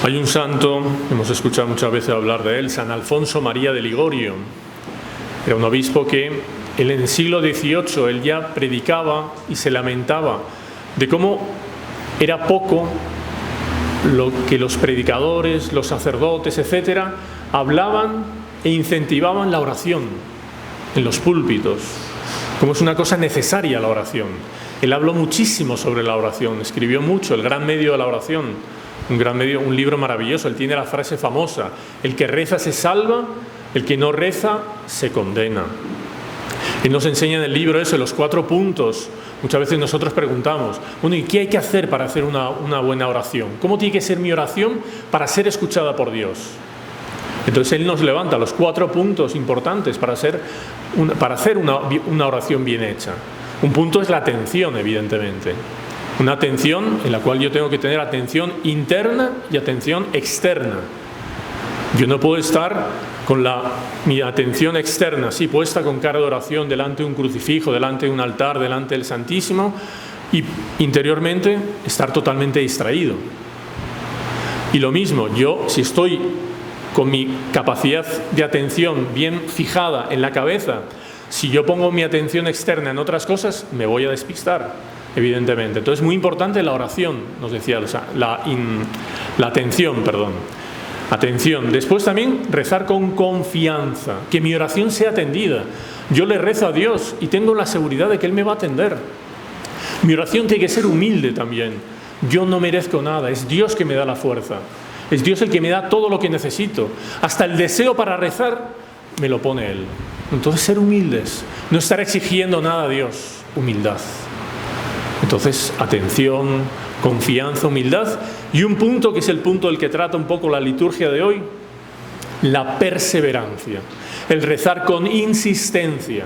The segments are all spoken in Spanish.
Hay un santo, hemos escuchado muchas veces hablar de él, San Alfonso María de Ligorio. Era un obispo que en el siglo XVIII él ya predicaba y se lamentaba de cómo era poco lo que los predicadores, los sacerdotes, etcétera, hablaban e incentivaban la oración en los púlpitos, como es una cosa necesaria la oración. Él habló muchísimo sobre la oración, escribió mucho, El gran medio de la oración. Un libro maravilloso. Él tiene la frase famosa: el que reza se salva, el que no reza se condena. Él nos enseña en el libro eso, los 4 puntos. Muchas veces nosotros preguntamos, bueno, ¿y qué hay que hacer para hacer una buena oración? ¿Cómo tiene que ser mi oración para ser escuchada por Dios? Entonces él nos levanta los 4 puntos importantes para hacer una oración bien hecha. Un punto es la atención, evidentemente. Una atención en la cual yo tengo que tener atención interna y atención externa. Yo no puedo estar con mi atención externa, sí, puesta con cara de oración delante de un crucifijo, delante de un altar, delante del Santísimo, y interiormente estar totalmente distraído. Y lo mismo, yo si estoy con mi capacidad de atención bien fijada en la cabeza, si yo pongo mi atención externa en otras cosas, me voy a despistar, evidentemente. Entonces, muy importante la oración, nos decía, o sea, la atención, perdón. Atención. Después también rezar con confianza, que mi oración sea atendida. Yo le rezo a Dios y tengo la seguridad de que Él me va a atender. Mi oración tiene que ser humilde también. Yo no merezco nada, es Dios que me da la fuerza. Es Dios el que me da todo lo que necesito. Hasta el deseo para rezar me lo pone Él. Entonces, ser humildes, no estar exigiendo nada a Dios, humildad. Entonces, atención, confianza, humildad. Y un punto que es el punto del que trata un poco la liturgia de hoy, la perseverancia. El rezar con insistencia.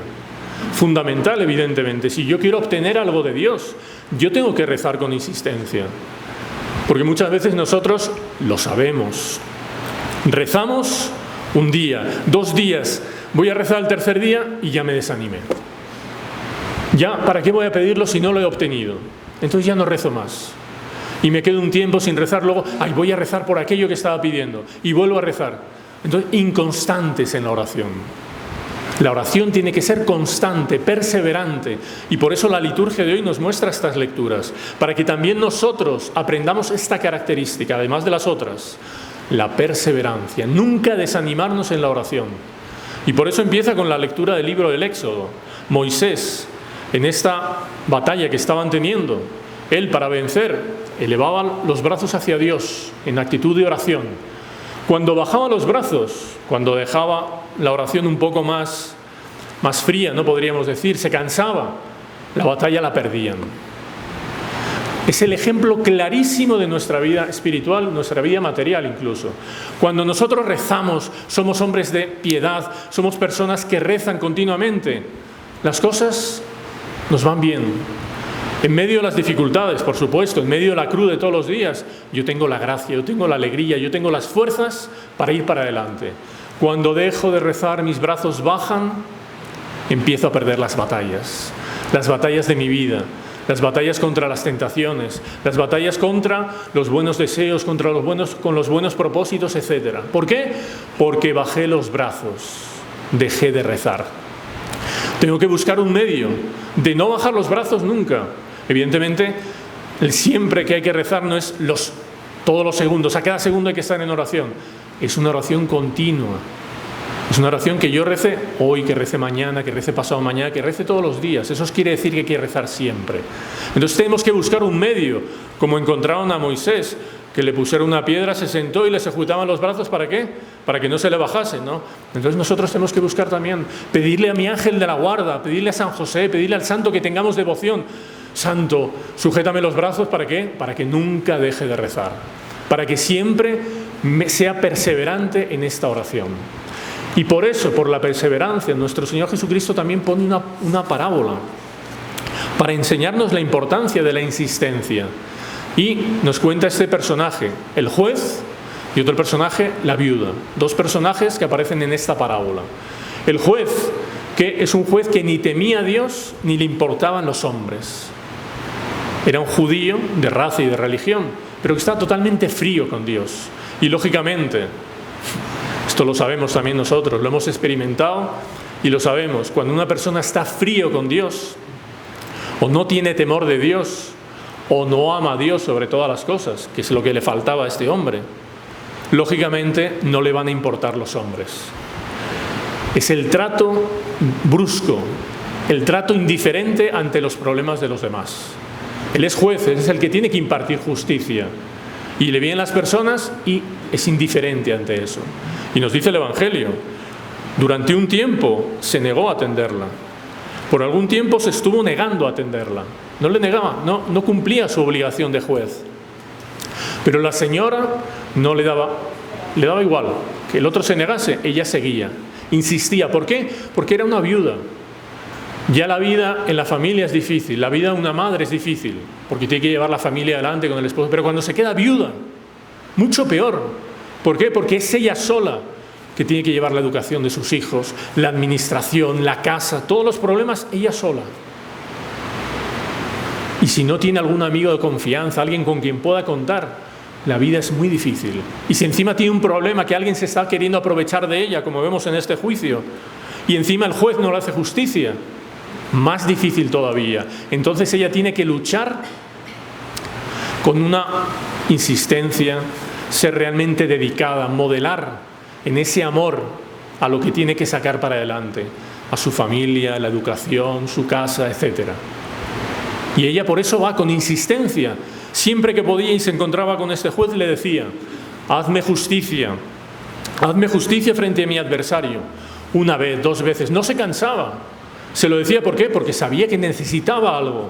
Fundamental, evidentemente. Si yo quiero obtener algo de Dios, yo tengo que rezar con insistencia. Porque muchas veces nosotros lo sabemos. Rezamos un día, 2 días, voy a rezar el 3er día y ya me desanimé. Ya, ¿para qué voy a pedirlo si no lo he obtenido? Entonces ya no rezo más. Y me quedo un tiempo sin rezar, luego, voy a rezar por aquello que estaba pidiendo. Y vuelvo a rezar. Entonces, inconstantes en la oración. La oración tiene que ser constante, perseverante. Y por eso la liturgia de hoy nos muestra estas lecturas. Para que también nosotros aprendamos esta característica, además de las otras. La perseverancia. Nunca desanimarnos en la oración. Y por eso empieza con la lectura del libro del Éxodo. Moisés, en esta batalla que estaban teniendo, él para vencer elevaba los brazos hacia Dios en actitud de oración. Cuando bajaba los brazos, cuando dejaba la oración un poco más fría, no podríamos decir, se cansaba, la batalla la perdían. Es el ejemplo clarísimo de nuestra vida espiritual, nuestra vida material incluso. Cuando nosotros rezamos, somos hombres de piedad, somos personas que rezan continuamente, las cosas nos van bien. En medio de las dificultades, por supuesto, en medio de la cruz de todos los días, yo tengo la gracia, yo tengo la alegría, yo tengo las fuerzas para ir para adelante. Cuando dejo de rezar, mis brazos bajan, empiezo a perder las batallas de mi vida, las batallas contra las tentaciones, las batallas contra los buenos deseos, con los buenos propósitos, etc. ¿Por qué? Porque bajé los brazos, dejé de rezar. Tengo que buscar un medio de no bajar los brazos nunca. Evidentemente, el siempre que hay que rezar no es todos los segundos, a cada segundo hay que estar en oración. Es una oración continua. Es una oración que yo rece hoy, que rece mañana, que rece pasado mañana, que rece todos los días. Eso quiere decir que hay que rezar siempre. Entonces tenemos que buscar un medio, como encontraron a Moisés, que le pusieron una piedra, se sentó y le sujetaban los brazos, ¿para qué? Para que no se le bajase, ¿no? Entonces nosotros tenemos que buscar también, pedirle a mi ángel de la guarda, pedirle a San José, pedirle al santo que tengamos devoción. Santo, sujétame los brazos, ¿para qué? Para que nunca deje de rezar, para que siempre sea perseverante en esta oración. Y por eso, por la perseverancia, nuestro Señor Jesucristo también pone una parábola para enseñarnos la importancia de la insistencia. Y nos cuenta este personaje, el juez, y otro personaje, la viuda. 2 personajes que aparecen en esta parábola. El juez, que es un juez que ni temía a Dios ni le importaban los hombres. Era un judío de raza y de religión, pero que está totalmente frío con Dios. Y lógicamente, esto lo sabemos también nosotros, lo hemos experimentado y lo sabemos, cuando una persona está frío con Dios, o no tiene temor de Dios, o no ama a Dios sobre todas las cosas, que es lo que le faltaba a este hombre, lógicamente no le van a importar los hombres. Es el trato brusco, el trato indiferente ante los problemas de los demás. Él es juez, es el que tiene que impartir justicia. Y le vienen las personas y es indiferente ante eso. Y nos dice el Evangelio, durante un tiempo se negó a atenderla. Por algún tiempo se estuvo negando a atenderla. No le negaba, no cumplía su obligación de juez. Pero la señora no le daba igual. Que el otro se negase, ella seguía. Insistía. ¿Por qué? Porque era una viuda. Ya la vida en la familia es difícil, la vida de una madre es difícil, porque tiene que llevar la familia adelante con el esposo. Pero cuando se queda viuda, mucho peor. ¿Por qué? Porque es ella sola que tiene que llevar la educación de sus hijos, la administración, la casa, todos los problemas, ella sola. Y si no tiene algún amigo de confianza, alguien con quien pueda contar, la vida es muy difícil. Y si encima tiene un problema que alguien se está queriendo aprovechar de ella, como vemos en este juicio, y encima el juez no le hace justicia, más difícil todavía. Entonces ella tiene que luchar con una insistencia, ser realmente dedicada, modelar en ese amor a lo que tiene que sacar para adelante, a su familia, la educación, su casa, etc. Y ella por eso va con insistencia. Siempre que podía y se encontraba con este juez le decía, hazme justicia frente a mi adversario. Una vez, 2 veces, no se cansaba. Se lo decía, ¿por qué? Porque sabía que necesitaba algo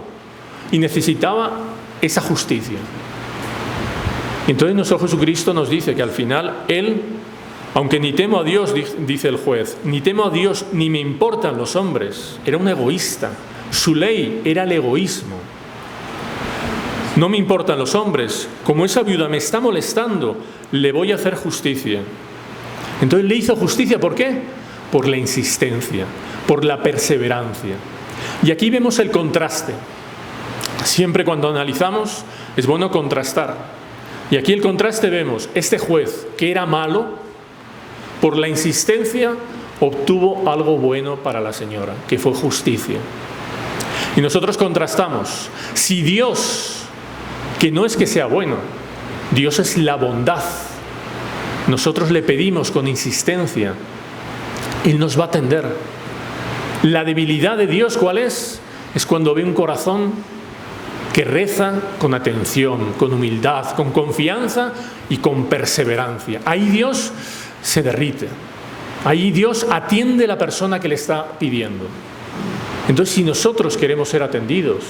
y necesitaba esa justicia. Y entonces nuestro Jesucristo nos dice que al final Él, aunque ni temo a Dios, dice el juez, ni temo a Dios ni me importan los hombres, era un egoísta. Su ley era el egoísmo. No me importan los hombres, como esa viuda me está molestando, le voy a hacer justicia. Entonces le hizo justicia, ¿por qué? Por la insistencia, por la perseverancia. Y aquí vemos el contraste. Siempre cuando analizamos es bueno contrastar. Y aquí el contraste vemos, este juez que era malo, por la insistencia obtuvo algo bueno para la señora, que fue justicia. Y nosotros contrastamos. Si Dios, que no es que sea bueno, Dios es la bondad, nosotros le pedimos con insistencia, Él nos va a atender. La debilidad de Dios, ¿cuál es? Es cuando ve un corazón que reza con atención, con humildad, con confianza y con perseverancia. Ahí Dios se derrite. Ahí Dios atiende a la persona que le está pidiendo. Entonces, si nosotros queremos ser atendidos,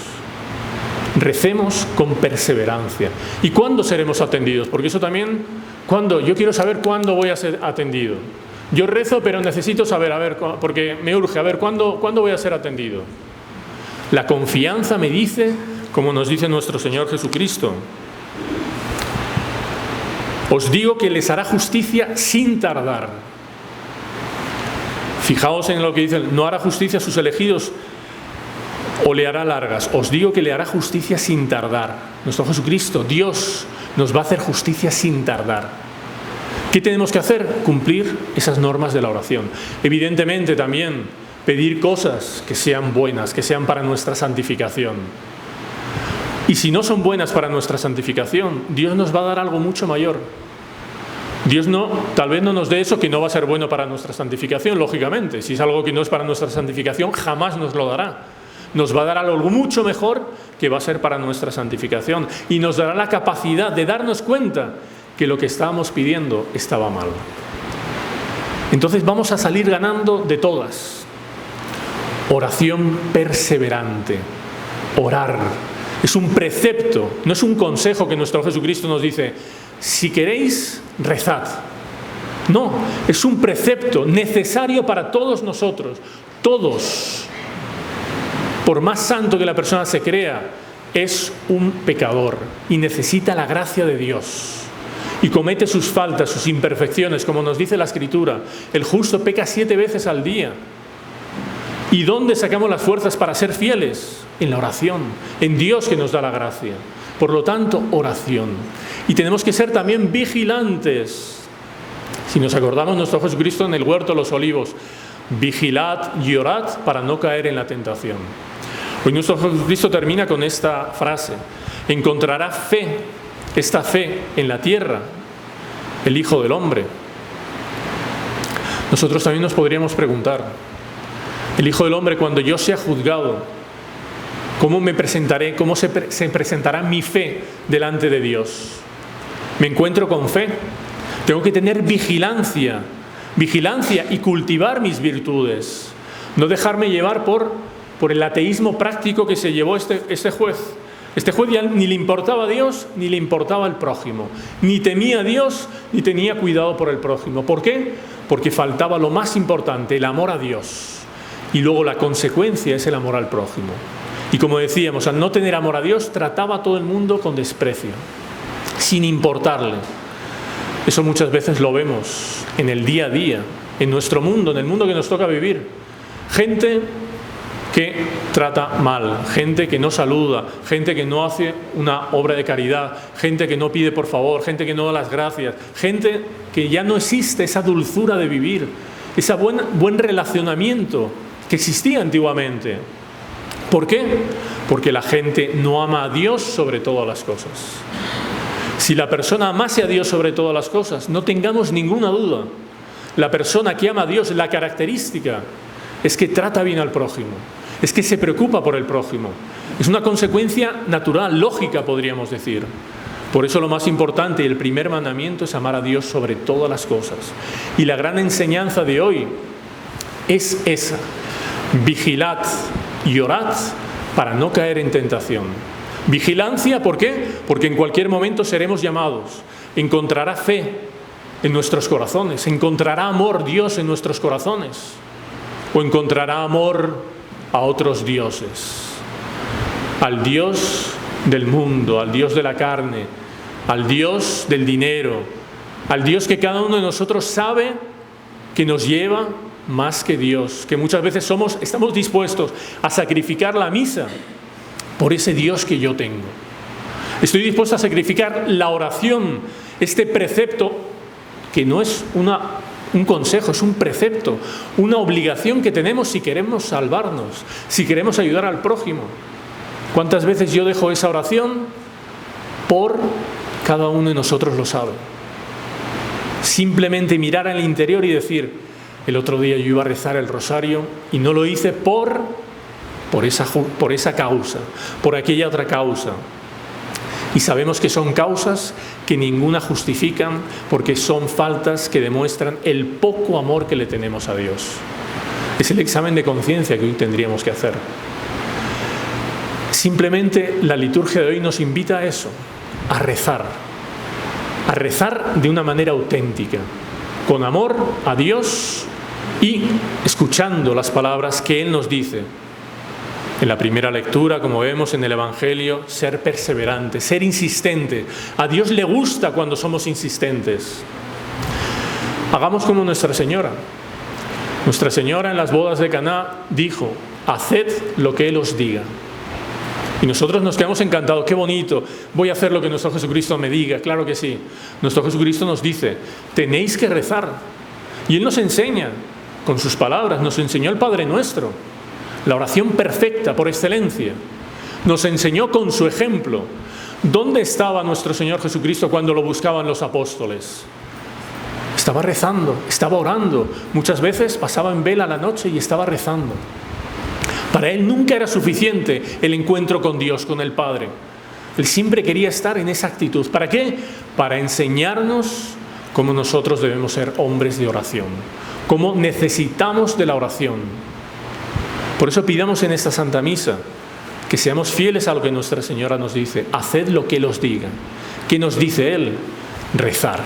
recemos con perseverancia. ¿Y cuándo seremos atendidos? Porque eso también, ¿cuándo? Yo quiero saber cuándo voy a ser atendido. Yo rezo, pero necesito saber, porque me urge, ¿cuándo voy a ser atendido? La confianza me dice, como nos dice nuestro Señor Jesucristo, os digo que les hará justicia sin tardar. Fijaos en lo que dice, no hará justicia a sus elegidos o le hará largas. Os digo que le hará justicia sin tardar. Nuestro Jesucristo, Dios, nos va a hacer justicia sin tardar. ¿Qué tenemos que hacer? Cumplir esas normas de la oración. Evidentemente también pedir cosas que sean buenas, que sean para nuestra santificación. Y si no son buenas para nuestra santificación, Dios nos va a dar algo mucho mayor. Dios tal vez no nos dé eso que no va a ser bueno para nuestra santificación, lógicamente. Si es algo que no es para nuestra santificación, jamás nos lo dará. Nos va a dar algo mucho mejor que va a ser para nuestra santificación. Y nos dará la capacidad de darnos cuenta que lo que estábamos pidiendo estaba mal. Entonces vamos a salir ganando de todas. Oración perseverante. Orar. Es un precepto, no es un consejo que nuestro Jesucristo nos dice, si queréis, rezad. No, es un precepto necesario para todos nosotros. Todos. Por más santo que la persona se crea, es un pecador y necesita la gracia de Dios. Y comete sus faltas, sus imperfecciones, como nos dice la Escritura. El justo peca 7 veces al día. ¿Y dónde sacamos las fuerzas para ser fieles? En la oración, en Dios que nos da la gracia. Por lo tanto, oración. Y tenemos que ser también vigilantes. Si nos acordamos, nuestro Jesucristo en el huerto de los olivos: vigilad y orad para no caer en la tentación. Hoy nuestro Jesucristo termina con esta frase: encontrará fe, esta fe en la tierra, el Hijo del Hombre. Nosotros también nos podríamos preguntar: el Hijo del Hombre, cuando yo sea juzgado, ¿cómo me presentaré? ¿Cómo se presentará mi fe delante de Dios? ¿Me encuentro con fe? Tengo que tener vigilancia y cultivar mis virtudes. No dejarme llevar por el ateísmo práctico que se llevó este juez. Este juez ya ni le importaba a Dios ni le importaba al prójimo. Ni temía a Dios ni tenía cuidado por el prójimo. ¿Por qué? Porque faltaba lo más importante, el amor a Dios. Y luego la consecuencia es el amor al prójimo. Y como decíamos, al no tener amor a Dios, trataba a todo el mundo con desprecio, sin importarle. Eso muchas veces lo vemos en el día a día, en nuestro mundo, en el mundo que nos toca vivir. Gente que trata mal, gente que no saluda, gente que no hace una obra de caridad, gente que no pide por favor, gente que no da las gracias, gente que ya no existe esa dulzura de vivir, ese buen relacionamiento que existía antiguamente. ¿Por qué? Porque la gente no ama a Dios sobre todas las cosas. Si la persona amase a Dios sobre todas las cosas, no tengamos ninguna duda, la persona que ama a Dios, la característica es que trata bien al prójimo, es que se preocupa por el prójimo. Es una consecuencia natural, lógica, podríamos decir. Por eso lo más importante y el primer mandamiento es amar a Dios sobre todas las cosas. Y la gran enseñanza de hoy es esa: vigilad y orad para no caer en tentación. Vigilancia, ¿por qué? Porque en cualquier momento seremos llamados. Encontrará fe en nuestros corazones, encontrará amor Dios en nuestros corazones, o encontrará amor a otros dioses, al Dios del mundo, al Dios de la carne, al Dios del dinero, al Dios que cada uno de nosotros sabe que nos lleva más que Dios, que muchas veces estamos dispuestos a sacrificar la misa por ese Dios que yo tengo. Estoy dispuesto a sacrificar la oración, este precepto que no es un consejo, es un precepto, una obligación que tenemos si queremos salvarnos, si queremos ayudar al prójimo. ¿Cuántas veces yo dejo esa oración? Cada uno de nosotros lo sabe. Simplemente mirar al interior y decir: el otro día yo iba a rezar el rosario y no lo hice por esa causa, por aquella otra causa. Y sabemos que son causas que ninguna justifican, porque son faltas que demuestran el poco amor que le tenemos a Dios. Es el examen de conciencia que hoy tendríamos que hacer. Simplemente la liturgia de hoy nos invita a eso, a rezar de una manera auténtica, con amor a Dios y escuchando las palabras que Él nos dice. En la primera lectura, como vemos en el Evangelio, ser perseverante, ser insistente. A Dios le gusta cuando somos insistentes. Hagamos como Nuestra Señora. Nuestra Señora en las bodas de Caná dijo: haced lo que Él os diga. Y nosotros nos quedamos encantados: qué bonito, voy a hacer lo que nuestro Jesucristo me diga. Claro que sí. Nuestro Jesucristo nos dice: tenéis que rezar. Y Él nos enseña con sus palabras, nos enseñó el Padre Nuestro, la oración perfecta por excelencia. Nos enseñó con su ejemplo. ¿Dónde estaba nuestro Señor Jesucristo cuando lo buscaban los apóstoles? Estaba rezando, estaba orando. Muchas veces pasaba en vela la noche y estaba rezando. Para Él nunca era suficiente el encuentro con Dios, con el Padre. Él siempre quería estar en esa actitud. ¿Para qué? Para enseñarnos cómo nosotros debemos ser hombres de oración, cómo necesitamos de la oración. Por eso pidamos en esta Santa Misa que seamos fieles a lo que Nuestra Señora nos dice: haced lo que Él os diga. ¿Qué nos dice Él? Rezar.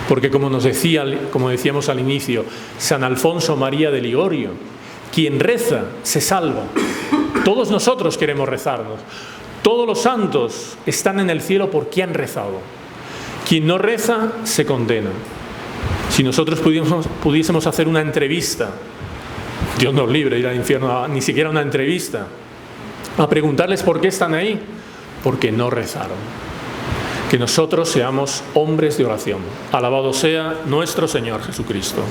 Porque como decíamos al inicio, San Alfonso María de Ligorio: quien reza se salva. Todos nosotros queremos rezarnos. Todos los santos están en el cielo porque han rezado. Quien no reza se condena. Si nosotros pudiésemos hacer una entrevista, Dios nos libre de ir al infierno, ni siquiera una entrevista, a preguntarles por qué están ahí: porque no rezaron. que nosotros seamos hombres de oración. Alabado sea nuestro Señor Jesucristo.